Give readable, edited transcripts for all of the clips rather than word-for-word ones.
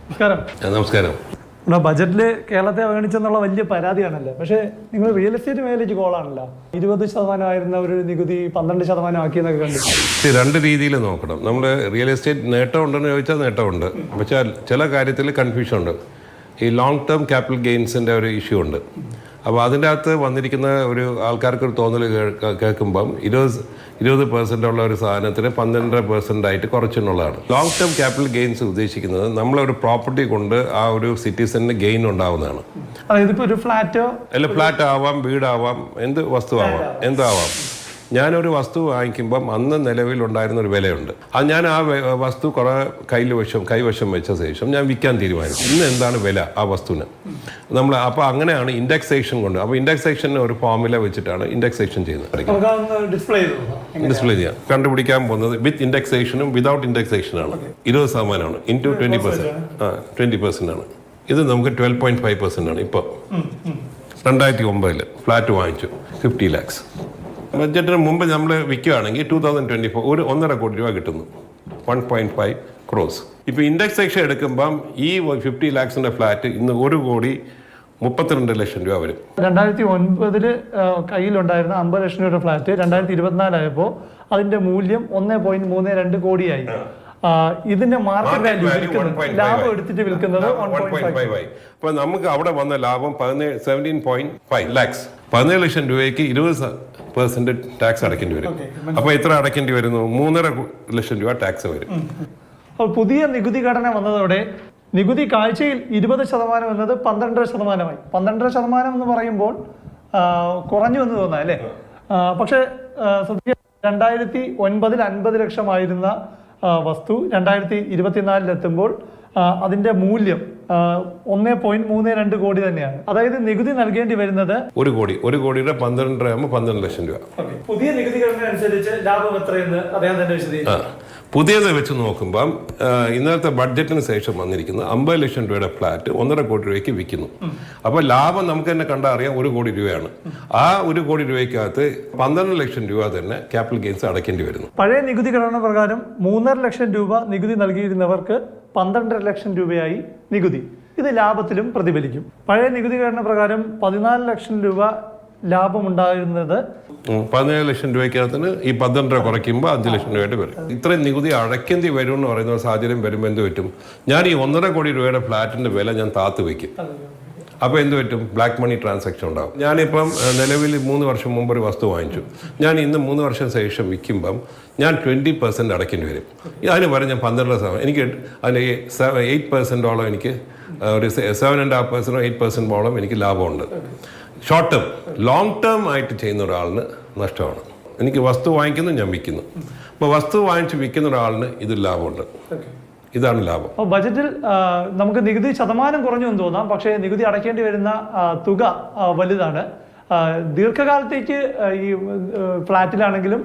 നമസ്കാരം. നമസ്കാരം. ബജറ്റിൽ കേരളത്തെ അവഗണിച്ചെന്നുള്ള വലിയ പരാതിയാണല്ലോ. പക്ഷേ നിങ്ങൾ റിയൽ എസ്റ്റേറ്റ് മേഖലയ്ക്ക് കോളാണല്ലോ. 20% ഒരു നികുതി 12% ആക്കിയെന്നൊക്കെ കണ്ടു. രണ്ട് രീതിയിൽ നോക്കണം. നമ്മൾ റിയൽ എസ്റ്റേറ്റ് നേട്ടം ഉണ്ടെന്ന് ചോദിച്ചാൽ നേട്ടമുണ്ട്. പക്ഷേ ചില കാര്യത്തിൽ കൺഫ്യൂഷൻ ഉണ്ട്. ഈ ലോങ് ടേം ക്യാപിറ്റൽ ഗെയിൻസിൻ്റെ ഒരു ഇഷ്യൂ ഉണ്ട്. അപ്പോൾ അതിൻ്റെ അകത്ത് വന്നിരിക്കുന്ന ഒരു ആൾക്കാർക്കൊരു തോന്നൽ കേൾക്കുമ്പം 20% ഉള്ള ഒരു സാധനത്തിന് 12% കുറച്ചെന്നുള്ളതാണ്. ലോങ് ടേം ക്യാപിറ്റൽ ഗെയിൻസ് ഉദ്ദേശിക്കുന്നത് നമ്മളൊരു പ്രോപ്പർട്ടി കൊണ്ട് ആ ഒരു സിറ്റിസണിന് ഗെയിൻ ഉണ്ടാവുന്നതാണ്. അതായത് ഒരു ഫ്ലാറ്റോ അല്ല, ഫ്ലാറ്റ് ആവാം, വീടാവാം, എന്ത് വസ്തുവാവാം, എന്താവാം. ഞാനൊരു വസ്തു വാങ്ങിക്കുമ്പം അന്ന് നിലവിലുണ്ടായിരുന്ന ഒരു വിലയുണ്ട്. അത് ഞാൻ ആ വസ്തു കുറേ കൈവശം വെച്ച ശേഷം ഞാൻ വിൽക്കാൻ തീരുമാനിച്ചു. ഇന്ന് എന്താണ് വില ആ വസ്തുവിന് നമ്മൾ. അപ്പോൾ അങ്ങനെയാണ് ഇൻഡെക്സേഷൻ കൊണ്ട്. അപ്പോൾ ഇൻഡെക്സേഷന് ഒരു ഫോർമുല വെച്ചിട്ടാണ് ഇൻഡെക്സേഷൻ ചെയ്യുന്നത്. ഡിസ്പ്ലേ ചെയ്യാം. കണ്ടുപിടിക്കാൻ പോകുന്നത് വിത്ത് ഇൻഡെക്സേഷനും വിതൗട്ട് ഇൻഡെക്സേഷനാണ്. 20% ഇൻറ്റു 20% ആണ്. ഇത് നമുക്ക് 12.5% ആണ്. ഇപ്പോൾ 2009 ഫ്ലാറ്റ് വാങ്ങിച്ചു 50 lakhs. ബഡ്ജറ്റിന് മുമ്പ് നമ്മൾ വിൽക്കുകയാണെങ്കിൽ 2024 ഒരു 1.5 കോടി രൂപ കിട്ടുന്നു, 1.5 crores. ഇപ്പോൾ ഇൻഡെക്സേഷൻ എടുക്കുമ്പം ഈ 50 lakhs ഫ്ലാറ്റ് ഇന്ന് 1.32 കോടി രൂപ വരും. 2009 കയ്യിലുണ്ടായിരുന്ന 50 ലക്ഷം രൂപയുടെ ഫ്ലാറ്റ് 2024 ആയപ്പോൾ അതിന്റെ മൂല്യം 1.32 കോടിയായി. ഇതിന്റെ മാർക്കറ്റ് വാല്യൂ ലാഭം എടുത്തിട്ട് വിൽക്കുന്നത് 1.5 ആയി. അപ്പൊ നമുക്ക് അവിടെ വന്ന ലാഭം 17.5 lakhs. 17 ലക്ഷം രൂപയ്ക്ക് 20% ടാക്സ് അടയ്ക്കേണ്ടി വരും. അപ്പൊ എത്ര അടയ്ക്കേണ്ടി വരുന്നു? 3.5 ലക്ഷം രൂപ ടാക്സ് വരും. അപ്പോൾ പുതിയ നികുതി ഘടന വന്നതോടെ നികുതി കാഴ്ചയിൽ 20% എന്നത് 12%. 12% എന്ന് പറയുമ്പോൾ കുറഞ്ഞു എന്ന് തോന്നാം അല്ലേ? പക്ഷെ 2009 50 ലക്ഷമായിരുന്ന വസ്തു 2024 എത്തുമ്പോൾ അതിന്റെ മൂല്യം 1.32 കോടി തന്നെയാണ്. അതായത് നികുതി നൽകേണ്ടി വരുന്നത് 1 കോടി. 1 കോടിയുടെ 12 ആകുമ്പോൾ 12 ലക്ഷം രൂപ. പുതിയ നികുതി ഘടന അനുസരിച്ച് ലാഭം എത്രയെന്ന് അദ്ദേഹം തന്നെ വിശദീകരിച്ചു. പുതിയത് വെച്ച് നോക്കുമ്പം ഇന്നത്തെ ബഡ്ജറ്റിന് ശേഷം വന്നിരിക്കുന്ന 50 ലക്ഷം രൂപയുടെ ഫ്ലാറ്റ് 1.5 കോടി രൂപയ്ക്ക് വിൽക്കുന്നു. അപ്പോൾ ലാഭം നമുക്ക് തന്നെ കണ്ടാൽ അറിയാം 1 കോടി രൂപയാണ്. ആ 1 കോടി രൂപയ്ക്കകത്ത് 12 ലക്ഷം രൂപ തന്നെ ക്യാപിറ്റൽ ഗെയിൻസ് അടയ്ക്കേണ്ടി വരുന്നു. പഴയ നികുതി ഘടന പ്രകാരം 3.5 ലക്ഷം രൂപ നികുതി നൽകിയിരുന്നവർക്ക് 12 ലക്ഷം രൂപയായി നികുതി. ഇത് ലാഭത്തിലും പ്രതിഫലിക്കും. പഴയ നികുതി ഘടന പ്രകാരം 14 ലക്ഷം രൂപ ലാഭമുണ്ടായിരുന്നത് 17 ലക്ഷം രൂപയ്ക്കകത്തിന് ഈ 12 കുറയ്ക്കുമ്പോൾ 5 ലക്ഷം രൂപയായിട്ട് വരും. ഇത്രയും നികുതി അടയ്ക്കേണ്ടി വരും എന്ന് പറയുന്ന സാഹചര്യം വരുമ്പോൾ എന്ത് പറ്റും? ഞാൻ ഈ 1.5 കോടി രൂപയുടെ ഫ്ലാറ്റിന്റെ വില ഞാൻ താത്തു വയ്ക്കും. അപ്പോൾ എന്ത് പറ്റും? ബ്ലാക്ക് മണി ട്രാൻസാക്ഷൻ ഉണ്ടാകും. ഞാനിപ്പം നിലവിൽ 3 വർഷം മുമ്പ് ഒരു വസ്തു വാങ്ങിച്ചു. ഞാൻ ഇന്ന് 3 വർഷം ശേഷം വിൽക്കുമ്പം ഞാൻ 20% അടയ്ക്കേണ്ടി വരും. അതിന് വരെ ഞാൻ 12%. എനിക്ക് അതിന് 8%ഓളം എനിക്ക് ഒരു 7.5% 8%ഓളം എനിക്ക് ലാഭമുണ്ട്. Short term. ലോങ് ടേം ആയിട്ട് ചെയ്യുന്ന ഒരാളിന് നഷ്ടമാണ്. എനിക്ക് വസ്തു വാങ്ങിക്കുന്നു, ഞാൻ വിൽക്കുന്നു. അപ്പോൾ വസ്തു വാങ്ങിച്ച് വിൽക്കുന്ന ഒരാളിന് ഇത് ലാഭമുണ്ട്. ഇതാണ് ലാഭം. അപ്പോൾ ബജറ്റിൽ നമുക്ക് നികുതി ശതമാനം കുറഞ്ഞു എന്ന് തോന്നാം, പക്ഷേ നികുതി അടയ്ക്കേണ്ടി വരുന്ന തുക വലുതാണ്. ദീർഘകാലത്തേക്ക് ഈ ഫ്ലാറ്റിലാണെങ്കിലും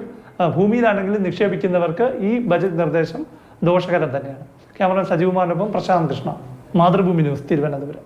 ഭൂമിയിലാണെങ്കിലും നിക്ഷേപിക്കുന്നവർക്ക് ഈ ബജറ്റ് നിർദ്ദേശം ദോഷകരം തന്നെയാണ്. ക്യാമറ സജീവ്കുമാറിനൊപ്പം പ്രശാന്ത് കൃഷ്ണ, മാതൃഭൂമി ന്യൂസ്, തിരുവനന്തപുരം.